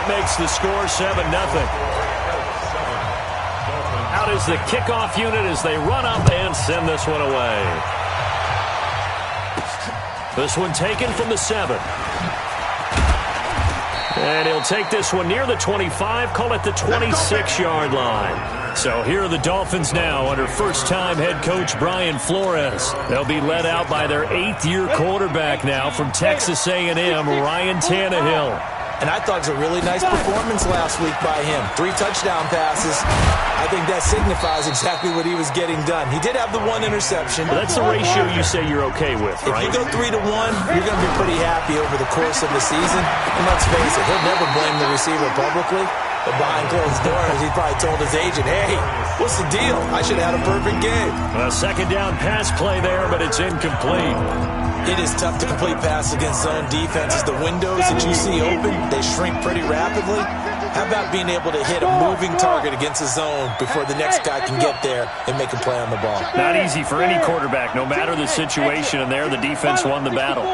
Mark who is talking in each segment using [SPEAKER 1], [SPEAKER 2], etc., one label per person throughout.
[SPEAKER 1] that makes the score 7-0. Out is the kickoff unit as they run up and send this one away. This one taken from the 7. And he'll take this one near the 25, call it the 26-yard line. So here are the Dolphins now under first-time head coach Brian Flores. They'll be led out by their 8th-year quarterback now from Texas A&M, Ryan Tannehill.
[SPEAKER 2] And I thought it was a really nice performance last week by him. 3 touchdown passes. I think that signifies exactly what he was getting done. He did have the 1 interception.
[SPEAKER 1] That's the ratio you say you're okay with, right?
[SPEAKER 2] If you go 3-1, you're going to be pretty happy over the course of the season. And let's face it, he'll never blame the receiver publicly. But behind closed doors, he probably told his agent, hey, what's the deal? I should have had a perfect game.
[SPEAKER 1] A second down pass play there, but it's incomplete.
[SPEAKER 2] It is tough to complete passes against zone defenses. The windows that you see open, they shrink pretty rapidly. How about being able to hit a moving target against a zone before the next guy can get there and make a play on the ball?
[SPEAKER 1] Not easy for any quarterback, no matter the situation, and there the defense won the battle.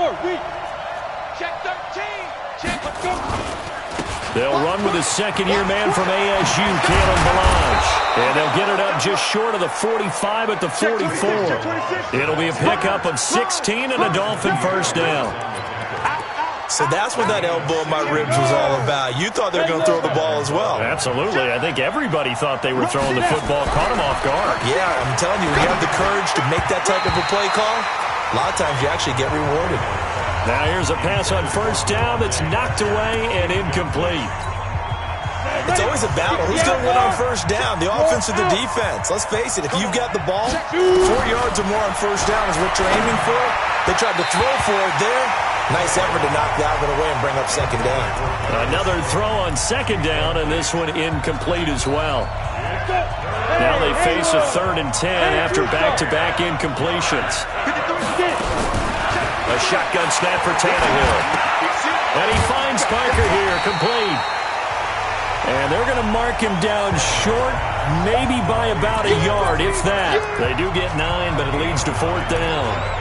[SPEAKER 1] They'll run with a second-year man from ASU, Kalen Ballage. And they'll get it up just short of the 45 at the 44. It'll be a pickup of 16 and a Dolphin first down.
[SPEAKER 2] So that's what that elbow in my ribs was all about. You thought they were going to throw the ball as well.
[SPEAKER 1] Absolutely. I think everybody thought they were throwing the football, caught him off guard.
[SPEAKER 2] Yeah, I'm telling you, when you have the courage to make that type of a play call, a lot of times you actually get rewarded.
[SPEAKER 1] Now here's a pass on first down that's knocked away and incomplete.
[SPEAKER 2] It's always a battle. Who's going to win on first down, the offense or the defense? Let's face it, if you've got the ball, 4 yards or more on first down is what you're aiming for. They tried to throw for it there. Nice effort to knock that one away and bring up second down.
[SPEAKER 1] Another throw on second down, and this one incomplete as well. Now they face a 3rd and 10 after back-to-back incompletions. A shotgun snap for Tannehill. And he finds Parker here, complete. And they're going to mark him down short, maybe by about a yard, if that. They do get 9, but it leads to 4th down.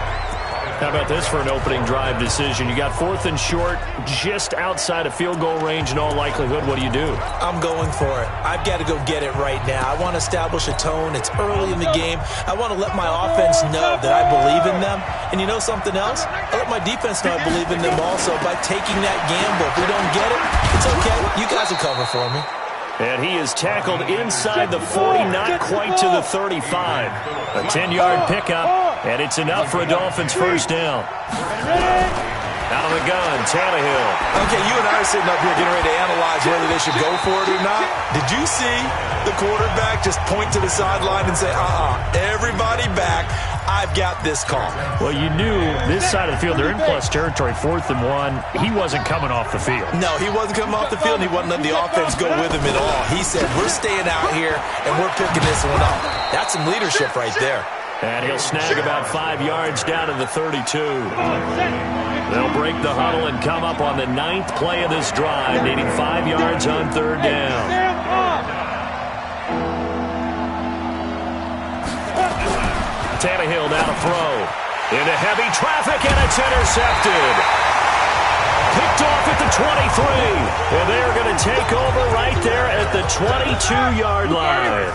[SPEAKER 1] How about this for an opening drive decision? You got 4th and short, just outside of field goal range in all likelihood. What do you do?
[SPEAKER 2] I'm going for it. I've got to go get it right now. I want to establish a tone. It's early in the game. I want to let my offense know that I believe in them. And you know something else? I let my defense know I believe in them also by taking that gamble. If we don't get it, it's okay. You guys will cover for me.
[SPEAKER 1] And he is tackled inside the 40, not quite to the 35. A 10-yard pickup, and it's enough for a Dolphins first down. Out of the gun, Tannehill.
[SPEAKER 2] Okay, you and I are sitting up here getting ready to analyze whether they should go for it or not. Did you see the quarterback just point to the sideline and say, everybody back, I've got this call?
[SPEAKER 1] Well, you knew this side of the field, they're in plus territory, 4th and 1. He wasn't coming off the field.
[SPEAKER 2] No, he wasn't coming off the field, and he wasn't letting the offense go with him at all. He said, we're staying out here, and we're picking this one up. That's some leadership right there.
[SPEAKER 1] And he'll snag about 5 yards down to the 32. They'll break the huddle and come up on the 9th play of this drive, needing 5 yards on 3rd down. Tannehill now to throw. Into heavy traffic, and it's intercepted. Picked off at the 23. And they're going to take over right there at the 22-yard line.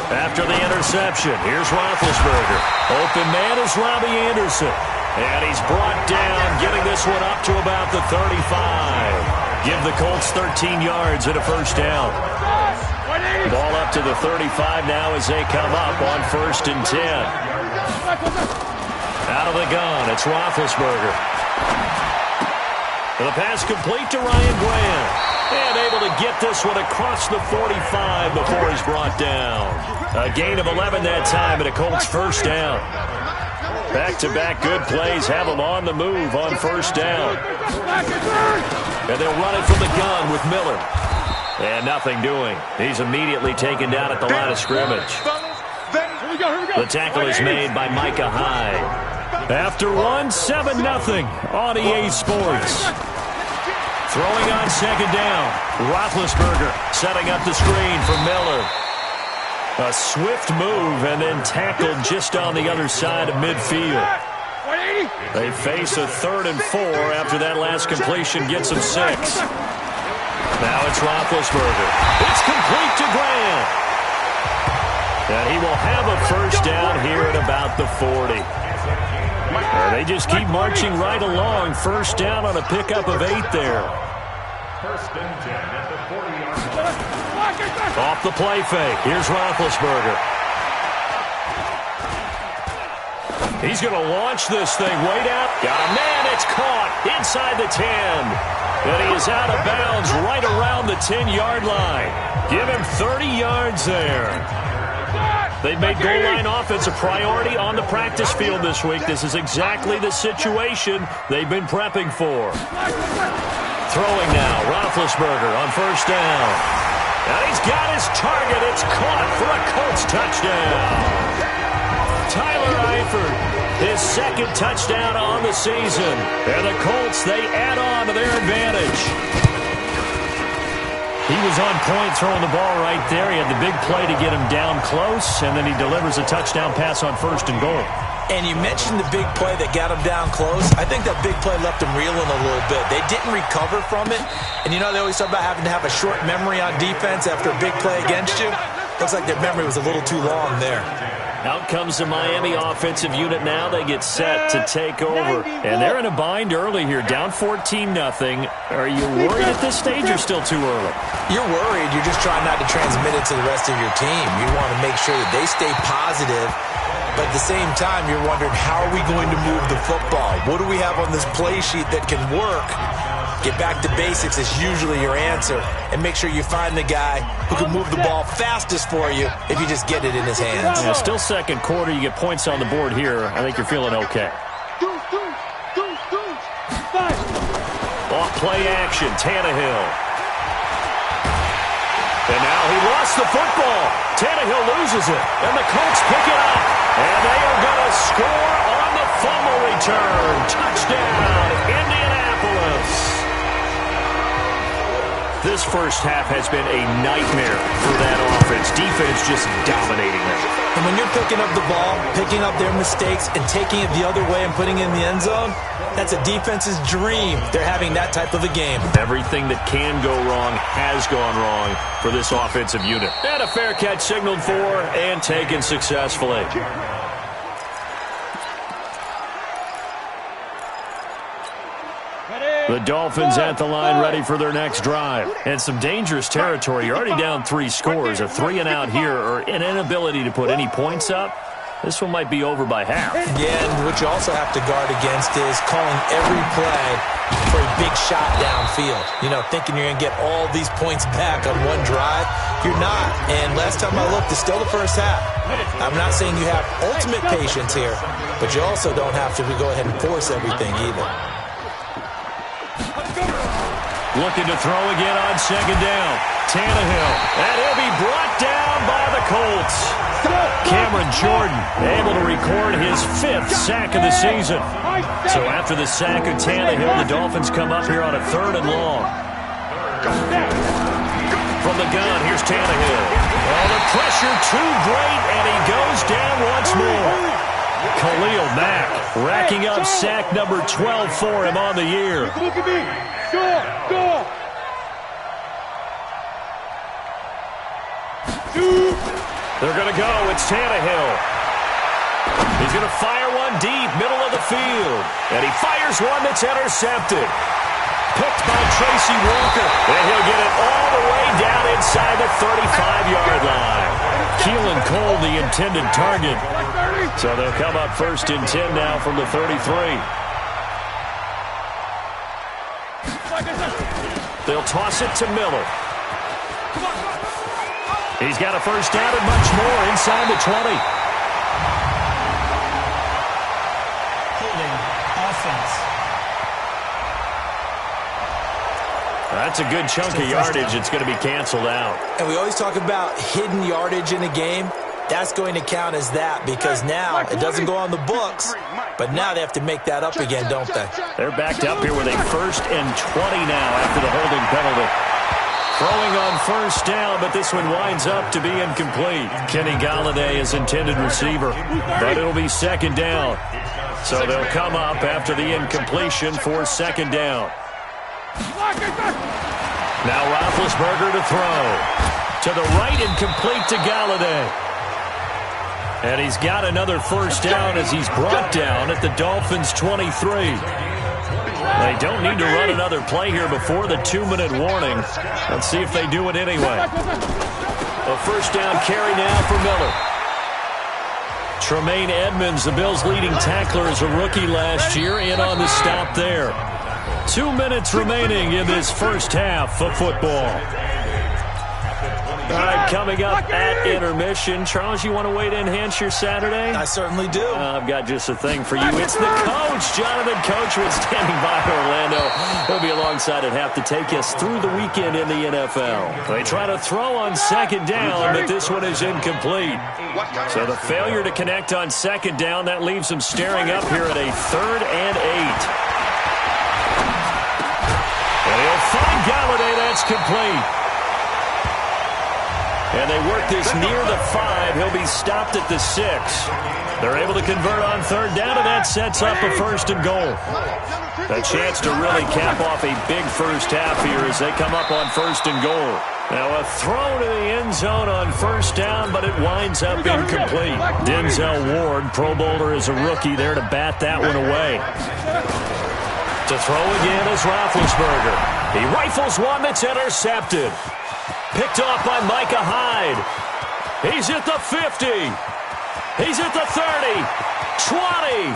[SPEAKER 1] After the interception, here's Roethlisberger. Open man is Robbie Anderson. And he's brought down, getting this one up to about the 35. Give the Colts 13 yards and a first down. Ball up to the 35 now as they come up on 1st and 10. Out of the gun, it's Roethlisberger. The pass complete to Ryan Graham. And able to get this one across the 45 before he's brought down. A gain of 11 that time and a Colts first down. Back-to-back good plays have them on the move on first down. And they'll run it from the gun with Miller. And nothing doing. He's immediately taken down at the line of scrimmage. The tackle is made by Micah Hyde. After one, 7-0 on EA Sports. Throwing on second down. Roethlisberger setting up the screen for Miller. A swift move and then tackled just on the other side of midfield. They face a 3rd and 4 after that last completion gets them 6. Now it's Roethlisberger. It's complete to Graham. And he will have a first down here at about the 40. They just keep marching right along. First down on a pickup of 8 there.
[SPEAKER 3] First and 10 at the 40-yard line.
[SPEAKER 1] Off the play fake. Here's Roethlisberger. He's going to launch this thing way down. Got a man. It's caught inside the 10. And he is out of bounds right around the 10-yard line. Give him 30 yards there. They've made goal line offense a priority on the practice field this week. This is exactly the situation they've been prepping for. Throwing now, Roethlisberger on first down. And he's got his target. It's caught for a Colts touchdown. Tyler Eifert, his 2nd touchdown on the season. And the Colts, they add on to their advantage. He was on point throwing the ball right there. He had the big play to get him down close, and then he delivers a touchdown pass on 1st and goal.
[SPEAKER 2] And you mentioned the big play that got him down close. I think that big play left him reeling a little bit. They didn't recover from it. And you know they always talk about having to have a short memory on defense after a big play against you. Looks like their memory was a little too long there.
[SPEAKER 1] Out comes the Miami offensive unit now. They get set to take over. And they're in a bind early here, down 14-0. Are you worried at this stage or still too early?
[SPEAKER 2] You're worried. You're just trying not to transmit it to the rest of your team. You want to make sure that they stay positive. But at the same time, you're wondering, how are we going to move the football? What do we have on this play sheet that can work? Get back to basics is usually your answer. And make sure you find the guy who can move the ball fastest for you if you just get it in his hands.
[SPEAKER 1] Yeah, still 2nd quarter. You get points on the board here. I think you're feeling okay. Off play action, Tannehill. And now he lost the football. Tannehill loses it. And the Colts pick it up. And they are going to score on the fumble return. Touchdown, Indianapolis. This first half has been a nightmare for that offense. Defense just dominating them.
[SPEAKER 2] And when you're picking up the ball, picking up their mistakes, and taking it the other way and putting it in the end zone, that's a defense's dream. They're having that type of a game.
[SPEAKER 1] Everything that can go wrong has gone wrong for this offensive unit. And a fair catch signaled for and taken successfully. The Dolphins at the line ready for their next drive. And some dangerous territory. You're already down 3 scores. A 3-and-out here or an inability to put any points up. This one might be over by half.
[SPEAKER 2] Yeah, and what you also have to guard against is calling every play for a big shot downfield. You know, thinking you're going to get all these points back on one drive. You're not. And last time I looked, it's still the first half. I'm not saying you have ultimate patience here, but you also don't have to go ahead and force everything either.
[SPEAKER 1] Looking to throw again on 2nd down. Tannehill. And he'll be brought down by the Colts. Cameron Jordan able to record his 5th sack of the season. So after the sack of Tannehill, the Dolphins come up here on a 3rd and long. From the gun, here's Tannehill. Oh, the pressure too great, and he goes down once more. Khalil Mack racking up sack number 12 for him on the year.
[SPEAKER 3] Look at me. Go.
[SPEAKER 1] They're going to go. It's Tannehill. He's going to fire one deep, middle of the field. And he fires one that's intercepted. Picked by Tracy Walker. And he'll get it all the way down inside the 35-yard line. Keelan Cole, the intended target. So they'll come up 1st and 10 now from the 33. They'll toss it to Miller. He's got a first down and much more inside the 20.
[SPEAKER 2] Holding offense.
[SPEAKER 1] That's a good chunk of yardage. It's going to be canceled out.
[SPEAKER 2] And we always talk about hidden yardage in a game. That's going to count as that because now it doesn't go on the books, but now they have to make that up again, don't they?
[SPEAKER 1] They're backed up here with a 1st and 20 now after the holding penalty. Throwing on first down, but this one winds up to be incomplete. Kenny Golladay is intended receiver, but it'll be 2nd down. So they'll come up after the incompletion for second down. Now Roethlisberger to throw. To the right and complete to Galladay. And he's got another first down as he's brought down at the Dolphins' 23. They don't need to run another play here before the 2-minute warning. Let's see if they do it anyway. A first down carry now for Miller. Tremaine Edmonds, the Bills' leading tackler as a rookie last year, in on the stop there. 2 minutes remaining in this first half of football. All right, coming up at intermission. Charles, you want to wait to enhance your Saturday?
[SPEAKER 2] I certainly do.
[SPEAKER 1] I've got just a thing for you. It's the coach, Jonathan Coachwood, standing by Orlando. He'll be alongside at half to take us through the weekend in the NFL. They try to throw on second down, but this one is incomplete. So the failure to connect on second down, that leaves them staring up here at a 3rd and 8. And he'll find Galladay. That's complete. And they work this near the 5. He'll be stopped at the 6. They're able to convert on third down, and that sets up a 1st and goal. A chance to really cap off a big first half here as they come up on 1st and goal. Now a throw to the end zone on first down, but it winds up incomplete. Denzel Ward, Pro Bowler as a rookie, there to bat that one away. To throw again is Roethlisberger. He rifles one that's intercepted. Picked off by Micah Hyde. He's at the 50. He's at the 30. 20.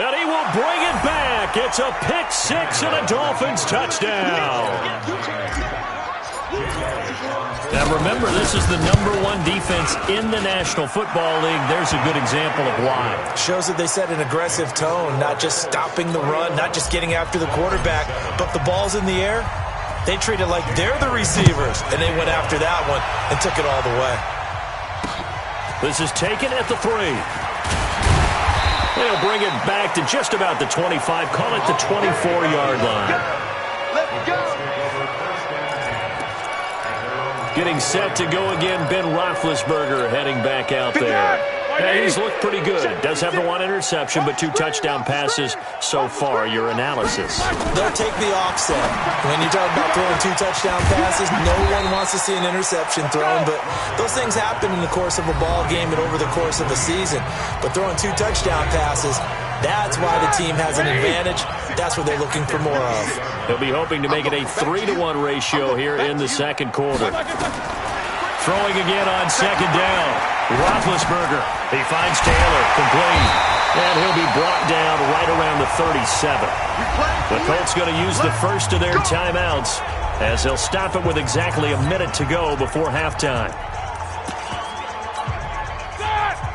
[SPEAKER 1] And he will bring it back. It's a pick 6 and a Dolphins touchdown. Now remember, this is the #1 defense in the National Football League. There's a good example of why.
[SPEAKER 2] Shows that they set an aggressive tone, not just stopping the run, not just getting after the quarterback, but the ball's in the air. They treat it like they're the receivers, and they went after that one and took it all the way.
[SPEAKER 1] This is taken at the 3. They'll bring it back to just about the 25, call it the 24-yard line.
[SPEAKER 3] Let's go.
[SPEAKER 1] Getting set to go again, Ben Roethlisberger heading back out there. Yeah, he's looked pretty good. Does have the 1 interception, but 2 touchdown passes so far. Your analysis.
[SPEAKER 2] They'll take the offset. When you talk about throwing 2 touchdown passes, no one wants to see an interception thrown, but those things happen in the course of a ball game and over the course of a season. But throwing 2 touchdown passes, that's why the team has an advantage. That's what they're looking for more of.
[SPEAKER 1] He'll be hoping to make it a 3-to-1 ratio here in the second quarter. Throwing again on second down. Roethlisberger. He finds Taylor. Complete. And he'll be brought down right around the 37. The Colts going to use the first of their timeouts as they'll stop it with exactly a minute to go before halftime.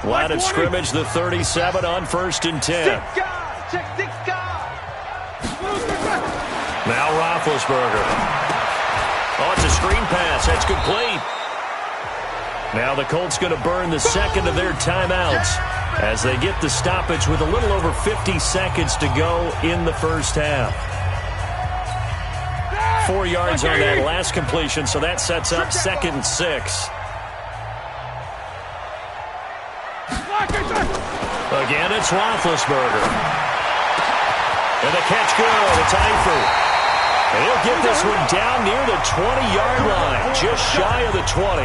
[SPEAKER 1] Line of scrimmage, the 37 on 1st and 10. Now Roethlisberger. Oh, it's a screen pass. That's complete. Now the Colts going to burn the second of their timeouts as they get the stoppage with a little over 50 seconds to go in the first half. 4 yards on that last completion, so that sets up 2nd and 6. Again, it's Roethlisberger. And the catch good. It's Eifert. And he'll get this one down near the 20-yard line, just shy of the 20.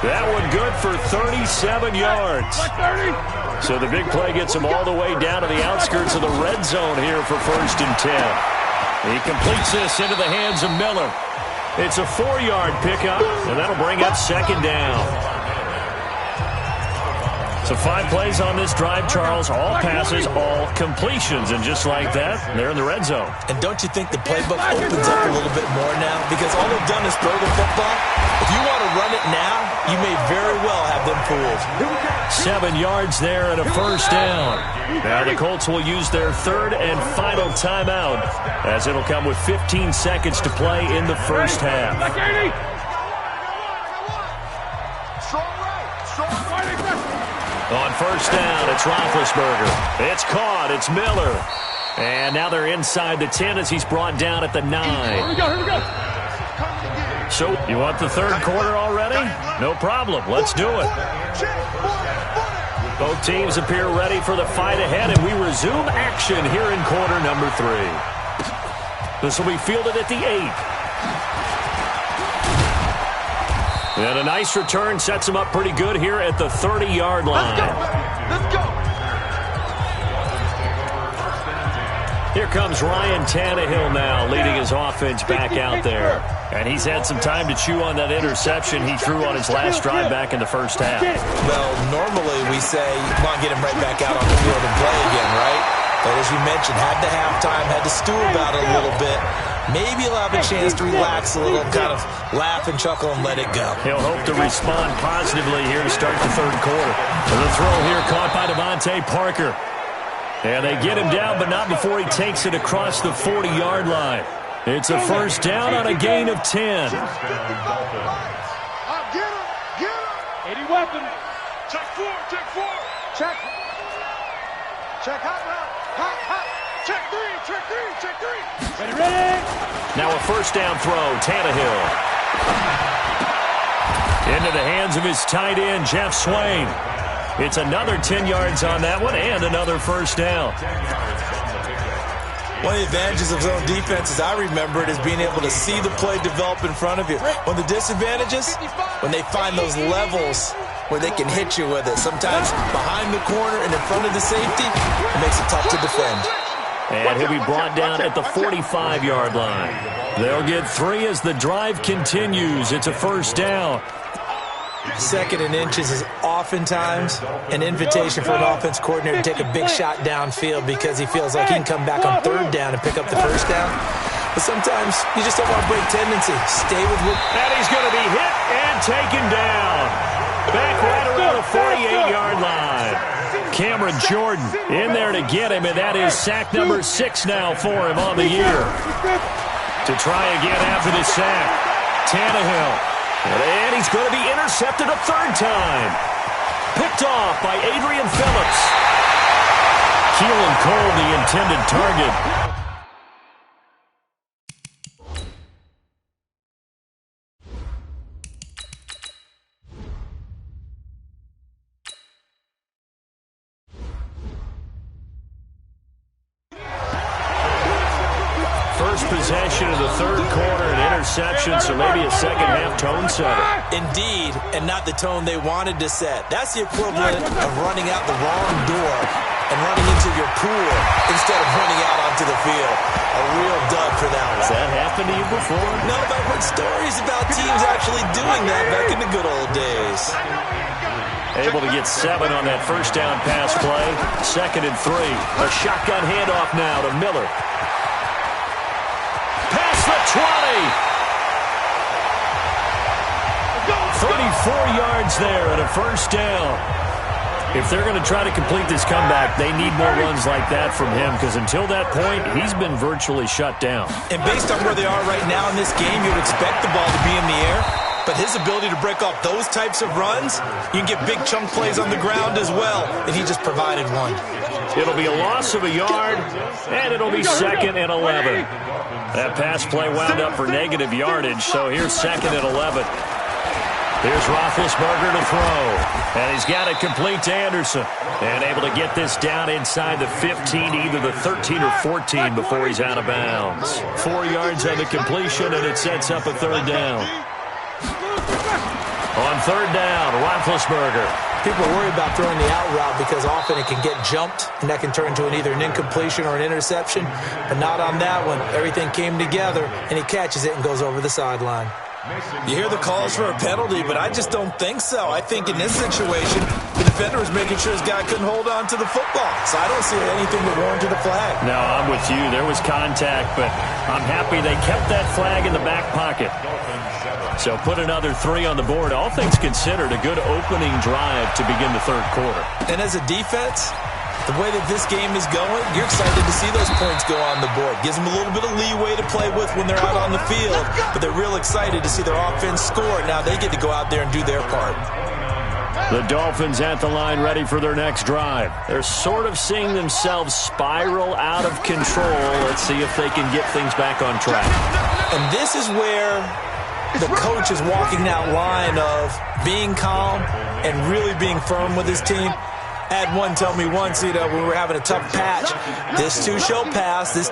[SPEAKER 1] That one good for 37 yards. So the big play gets him all the way down to the outskirts of the red zone here for 1st and 10. He completes this into the hands of Miller. It's a 4-yard pickup, and that'll bring up 2nd down. So 5 plays on this drive, Charles. All passes, all completions. And just like that, they're in the red zone.
[SPEAKER 2] And don't you think the playbook opens up a little bit more now? Because all they've done is throw the football. If you want to run it now, you may very well have them fooled.
[SPEAKER 1] 7 yards there and a first down. Now the Colts will use their 3rd and final timeout as it'll come with 15 seconds to play in the first half. On first down, it's Roethlisberger. It's caught. It's Miller. And now they're inside the 10 as he's brought down at the 9.
[SPEAKER 3] Here we go.
[SPEAKER 1] So, you want the third quarter already? No problem. Let's do it. Both teams appear ready for the fight ahead, and we resume action here in quarter number 3. This will be fielded at the 8. And a nice return sets him up pretty good here at the 30-yard line.
[SPEAKER 4] Let's go.
[SPEAKER 1] Here comes Ryan Tannehill now, leading his offense back out there. And he's had some time to chew on that interception he threw on his last drive back in the first half.
[SPEAKER 2] Well, normally we say, come on, get him right back out on the field and play again, right? But as you mentioned, had the halftime, had to stew about it a little bit. Maybe he'll have a chance to relax a little, kind of laugh and chuckle and let it go.
[SPEAKER 1] He'll hope to respond positively here to start the third quarter. The throw here caught by Devontae Parker. And they get him down, but not before he takes it across the 40-yard line. It's a first down on a gain of 10.
[SPEAKER 4] Get him.
[SPEAKER 3] 80 weapon.
[SPEAKER 4] Check 4. Check. Check hot route. Hot. Check 3.
[SPEAKER 3] Ready.
[SPEAKER 1] Now a first down throw, Tannehill. Into the hands of his tight end, Jeff Swain. It's another 10 yards on that one and another first down.
[SPEAKER 2] One of the advantages of zone defenses, I remember it, is being able to see the play develop in front of you. One of the disadvantages, when they find those levels where they can hit you with it. Sometimes behind the corner and in front of the safety, it makes it tough to defend.
[SPEAKER 1] And he'll be brought down at the 45-yard line. They'll get 3 as the drive continues. It's a first down.
[SPEAKER 2] Second and inches is oftentimes an invitation for an offense coordinator to take a big shot downfield because he feels like he can come back on third down and pick up the first down. But sometimes you just don't want to break tendency. Stay with what...
[SPEAKER 1] And he's going to be hit and taken down. Back right around the 48-yard line. Cameron Jordan in there to get him, and that is sack number 6 now for him on the year. To try again after the sack, Tannehill. And he's going to be intercepted a third time. Picked off by Adrian Phillips. Keelan Cole, the intended target. Possession of the third quarter, an interception, so maybe a second-half tone setter.
[SPEAKER 2] Indeed, and not the tone they wanted to set. That's the equivalent of running out the wrong door and running into your pool instead of running out onto the field. A real dud for that one.
[SPEAKER 1] Has that happened to you before?
[SPEAKER 2] No, but I've heard stories about teams actually doing that back in the good old days.
[SPEAKER 1] Able to get 7 on that first down pass play. 2nd and 3. A shotgun handoff now to Miller. Past the 20. 34 yards there and a first down. If they're going to try to complete this comeback, they need more runs like that from him because until that point, he's been virtually shut down.
[SPEAKER 2] And based on where they are right now in this game, you would expect the ball to be in the air. But his ability to break off those types of runs, you can get big chunk plays on the ground as well, and he just provided one.
[SPEAKER 1] It'll be a loss of a yard, and it'll be 2nd and 11. That pass play wound up for negative yardage, so here's 2nd and 11. Here's Roethlisberger to throw, and he's got it complete to Anderson. And able to get this down inside the 15, either the 13 or 14 before he's out of bounds. 4 yards on the completion, and it sets up a third down. On third down, Roethlisberger.
[SPEAKER 2] People worry about throwing the out route because often it can get jumped, and that can turn into either an incompletion or an interception. But not on that one. Everything came together, and he catches it and goes over the sideline. You hear the calls for a penalty, but I just don't think so. I think in this situation, the defender was making sure his guy couldn't hold on to the football. So I don't see anything that warranted a flag.
[SPEAKER 1] No, I'm with you. There was contact, but I'm happy they kept that flag in the back pocket. So put another 3 on the board. All things considered, a good opening drive to begin the third quarter.
[SPEAKER 2] And as a defense, the way that this game is going, you're excited to see those points go on the board. Gives them a little bit of leeway to play with when they're out on the field, but they're real excited to see their offense score. Now they get to go out there and do their part.
[SPEAKER 1] The Dolphins at the line ready for their next drive. They're sort of seeing themselves spiral out of control. Let's see if they can get things back on track.
[SPEAKER 2] And this is where the coach is walking that line of being calm and really being firm with his team. I had one tell me once, when we were having a tough patch, this too shall pass, and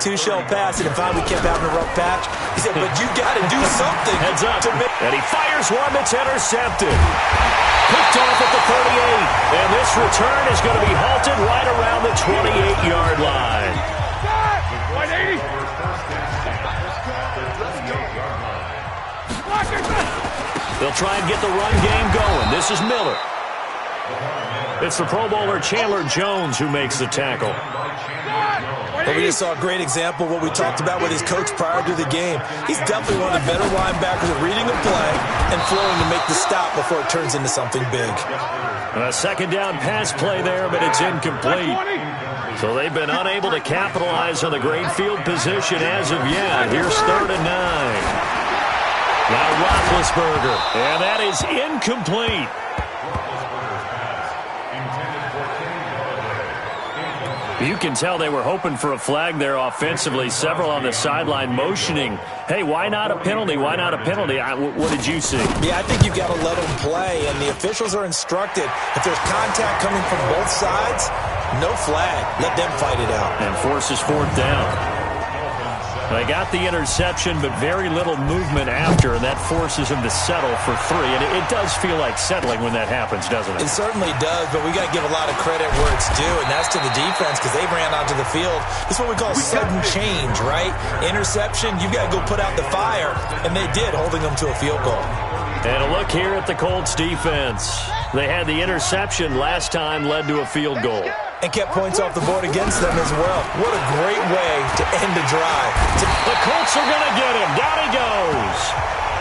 [SPEAKER 2] if finally we kept having a rough patch, he said, but you got to do something.
[SPEAKER 1] Heads up, and he fires one that's intercepted. Picked off at the 38, and this return is going to be halted right around the 28-yard line.
[SPEAKER 3] 180.
[SPEAKER 1] They'll try and get the run game going. This is Miller. It's the Pro Bowler Chandler Jones who makes the tackle.
[SPEAKER 2] Well, we just saw a great example of what we talked about with his coach prior to the game. He's definitely one of the better linebackers at reading a play and flowing to make the stop before it turns into something big.
[SPEAKER 1] A second down pass play there, but it's incomplete. So they've been unable to capitalize on the great field position as of yet. Here's 3rd and 9. Now Roethlisberger, and that is incomplete. You can tell they were hoping for a flag there offensively. Several on the sideline motioning, hey, why not a penalty? Why not a penalty? What did you see?
[SPEAKER 2] Yeah, I think you've got to let them play, and the officials are instructed. If there's contact coming from both sides, no flag. Let them fight it out.
[SPEAKER 1] And forces 4th down. They got the interception, but very little movement after, and that forces them to settle for 3. And it does feel like settling when that happens, doesn't it?
[SPEAKER 2] It certainly does, but we got to give a lot of credit where it's due, and that's to the defense because they ran onto the field. This is what we call sudden change, right? Interception, you got to go put out the fire, and they did, holding them to a field goal.
[SPEAKER 1] And a look here at the Colts defense. They had the interception last time, led to a field goal.
[SPEAKER 2] And kept points off the board against them as well. What a great way to end a drive.
[SPEAKER 1] The Colts are going to get him. Down he goes.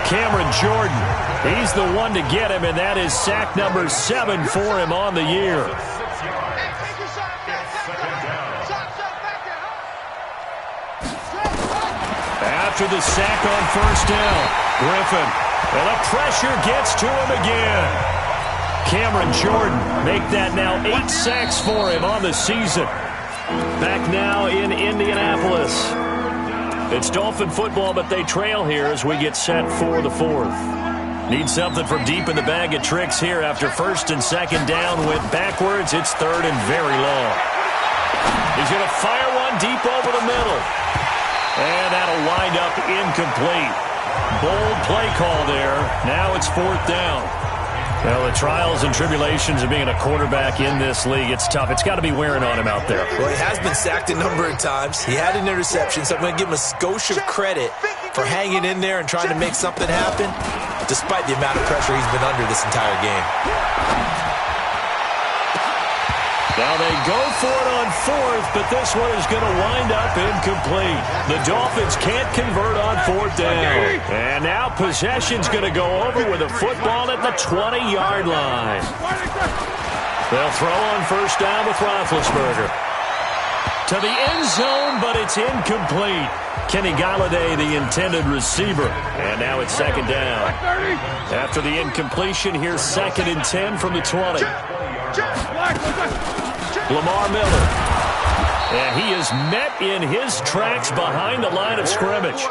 [SPEAKER 1] Cameron Jordan. He's the one to get him, and that is sack number 7 for him on the year. After the sack on 1st down, Griffin. And the pressure gets to him again. Cameron Jordan make that now 8 sacks for him on the season. Back now in Indianapolis. It's Dolphin football, but they trail here as we get set for the 4th. Need something from deep in the bag of tricks here after 1st and 2nd down went backwards. It's 3rd and very long. He's going to fire one deep over the middle. And that'll wind up incomplete. Bold play call there. Now it's 4th down. Well, the trials and tribulations of being a quarterback in this league, it's tough. It's got to be wearing on him out there.
[SPEAKER 2] Well, he has been sacked a number of times. He had an interception, so I'm going to give him a skosh of credit for hanging in there and trying to make something happen, despite the amount of pressure he's been under this entire game.
[SPEAKER 1] Now they go for it on 4th, but this one is going to wind up incomplete. The Dolphins can't convert on 4th down. And now possession's going to go over with a football at the 20-yard line. They'll throw on 1st down with Roethlisberger. To the end zone, but it's incomplete. Kenny Golladay, the intended receiver. And now it's 2nd down. After the incompletion, here's 2nd and 10 from the 20. Lamar Miller. And he is met in his tracks behind the line of scrimmage.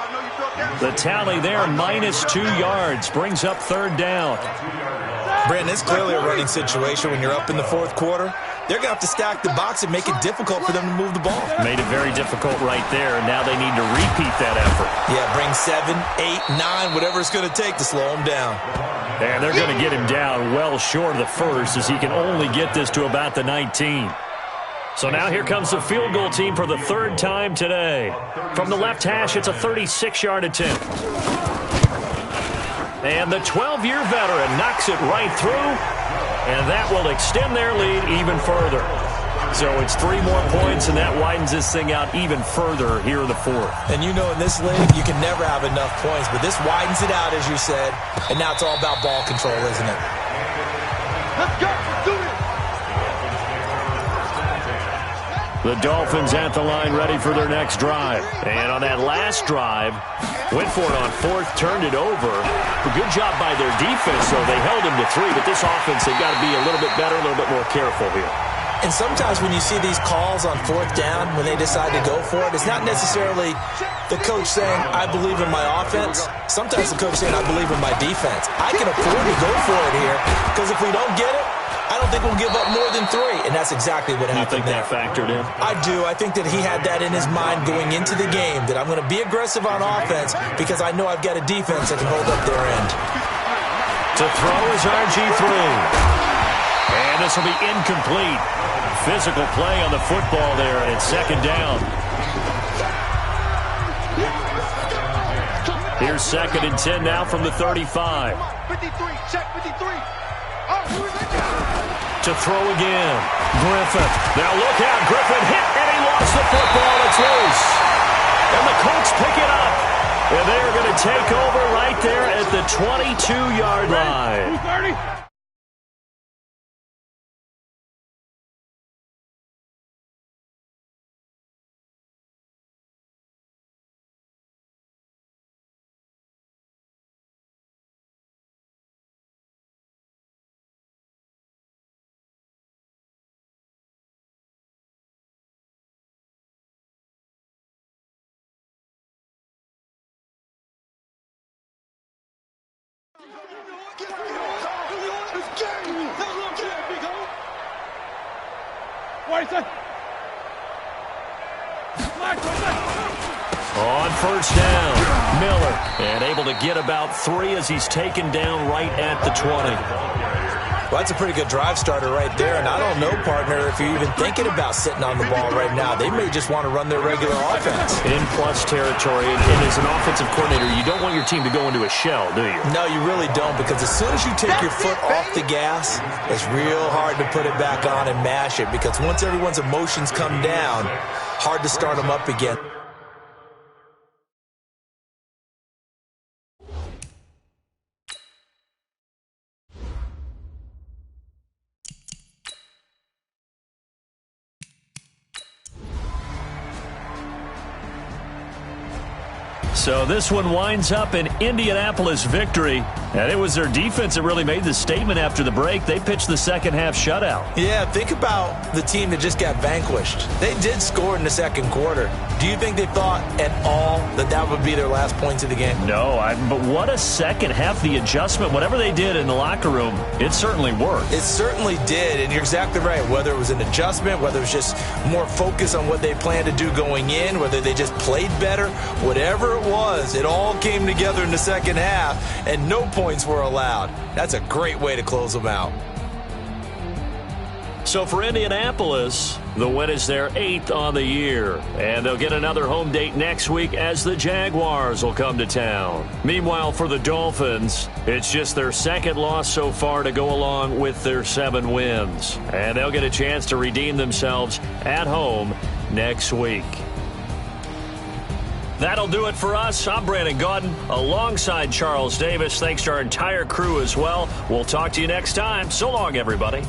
[SPEAKER 1] The tally there, -2 yards, brings up 3rd down.
[SPEAKER 2] Brandon, it's clearly a running situation when you're up in the 4th quarter. They're going to have to stack the box and make it difficult for them to move the ball.
[SPEAKER 1] Made it very difficult right there, and now they need to repeat that effort.
[SPEAKER 2] Yeah, bring 7, 8, 9, whatever it's going to take to slow him down.
[SPEAKER 1] And they're going to get him down well short of the 1st as he can only get this to about the 19. So now here comes the field goal team for the 3rd time today. From the left hash, it's a 36-yard attempt. And the 12-year veteran knocks it right through, and that will extend their lead even further. So it's 3 more points, and that widens this thing out even further here in the 4th.
[SPEAKER 2] And you know in this league, you can never have enough points, but this widens it out, as you said, and now it's all about ball control, isn't it?
[SPEAKER 4] Let's go. Do it.
[SPEAKER 1] The Dolphins at the line ready for their next drive. And on that last drive, went for it on 4th, turned it over. A good job by their defense, though. They held him to 3, but this offense, they've got to be a little bit better, a little bit more careful here.
[SPEAKER 2] And sometimes when you see these calls on 4th down, when they decide to go for it, it's not necessarily the coach saying, I believe in my offense. Sometimes the coach saying, I believe in my defense. I can afford to go for it here because if we don't get it, I don't think we'll give up more than 3, and that's exactly what happened.
[SPEAKER 1] You think that factored in?
[SPEAKER 2] I do. I think that he had that in his mind going into the game, that I'm going to be aggressive on offense because I know I've got a defense that can hold up their end.
[SPEAKER 1] To throw is RG3. And this will be incomplete. Physical play on the football there, and it's 2nd down. Here's 2nd and 10 now from the 35.
[SPEAKER 4] 53, check 53.
[SPEAKER 1] To throw again. Griffin. Now look out. Griffin hit, and he lost the football. It's loose. And the Colts pick it up. And they are going to take over right there at the 22-yard line.
[SPEAKER 3] 230.
[SPEAKER 1] On 1st down, Miller, and able to get about 3 as he's taken down right at the 20.
[SPEAKER 2] Well, that's a pretty good drive starter right there, and I don't know, partner, if you're even thinking about sitting on the ball right now. They may just want to run their regular offense.
[SPEAKER 1] In plus territory, and as an offensive coordinator, you don't want your team to go into a shell, do you?
[SPEAKER 2] No, you really don't, because as soon as you take your foot off the gas, it's real hard to put it back on and mash it, because once everyone's emotions come down, hard to start them up again.
[SPEAKER 1] So this one winds up an Indianapolis victory, and it was their defense that really made the statement after the break. They pitched the second-half shutout.
[SPEAKER 2] Yeah, think about the team that just got vanquished. They did score in the 2nd quarter. Do you think they thought at all that that would be their last points of the game?
[SPEAKER 1] No, but what a second half. The adjustment, whatever they did in the locker room, it certainly worked.
[SPEAKER 2] It certainly did, and you're exactly right. Whether it was an adjustment, whether it was just more focus on what they planned to do going in, whether they just played better, whatever it was, it all came together in the 2nd half, and no points were allowed. That's a great way to close them out.
[SPEAKER 1] So for Indianapolis, the win is their 8th on the year. And they'll get another home date next week as the Jaguars will come to town. Meanwhile, for the Dolphins, it's just their 2nd loss so far to go along with their 7 wins. And they'll get a chance to redeem themselves at home next week. That'll do it for us. I'm Brandon Gaudin alongside Charles Davis. Thanks to our entire crew as well. We'll talk to you next time. So long, everybody.